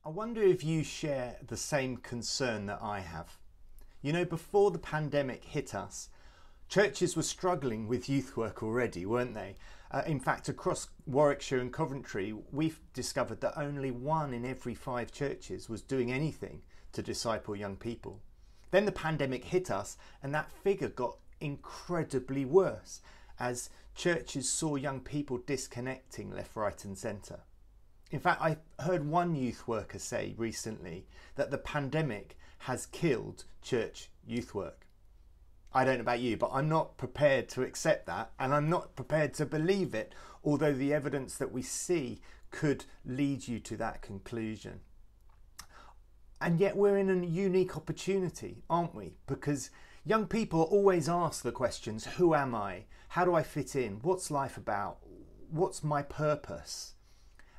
I wonder if you share the same concern that I have. You know, before the pandemic hit us, churches were struggling with youth work already, weren't they? In fact, across Warwickshire and Coventry, we've discovered that only 1 in every 5 churches was doing anything to disciple young people. Then the pandemic hit us, and that figure got incredibly worse as churches saw young people disconnecting left, right, and centre. In fact, I heard one youth worker say recently that the pandemic has killed church youth work. I don't know about you, but I'm not prepared to accept that, and I'm not prepared to believe it, although the evidence that we see could lead you to that conclusion. And yet we're in a unique opportunity, aren't we? Because young people always ask the questions, who am I? How do I fit in? What's life about? What's my purpose?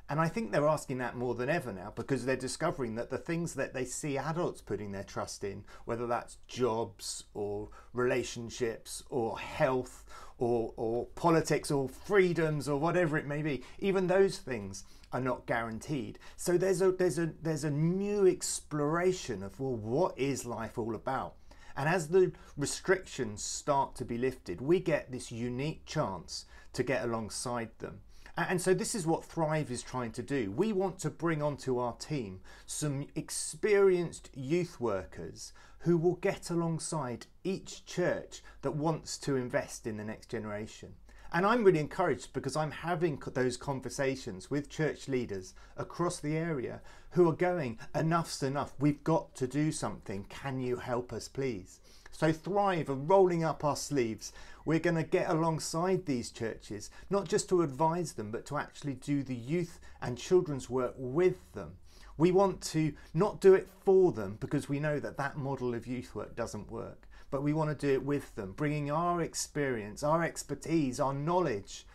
And I think they're asking that more than ever now, because they're discovering that the things that they see adults putting their trust in, whether that's jobs or relationships or health or politics or freedoms or whatever it may be, even those things are not guaranteed. So there's a new exploration of, well, what is life all about? And as the restrictions start to be lifted, we get this unique chance to get alongside them. And so this is what Thrive is trying to do. We want to bring onto our team some experienced youth workers who will get alongside each church that wants to invest in the next generation. And I'm really encouraged because I'm having those conversations with church leaders across the area who are going, enough's enough, we've got to do something, can you help us please? So Thrive are rolling up our sleeves. We're going to get alongside these churches, not just to advise them, but to actually do the youth and children's work with them. We want to not do it for them, because we know that that model of youth work doesn't work, but we want to do it with them, bringing our experience, our expertise, our knowledge,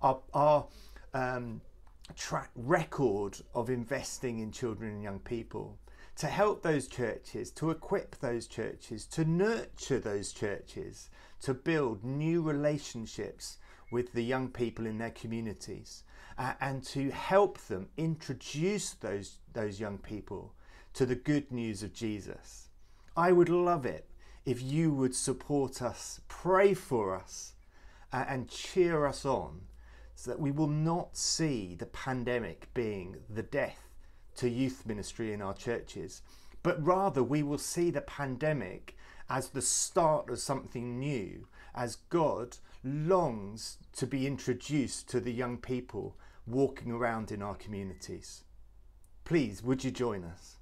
our track record of investing in children and young people, to help those churches, to equip those churches, to nurture those churches, to build new relationships with the young people in their communities, and to help them introduce those young people to the good news of Jesus. I would love it if you would support us, pray for us, and cheer us on, so that we will not see the pandemic being the death to youth ministry in our churches, but rather we will see the pandemic as the start of something new, as God longs to be introduced to the young people walking around in our communities. Please, would you join us?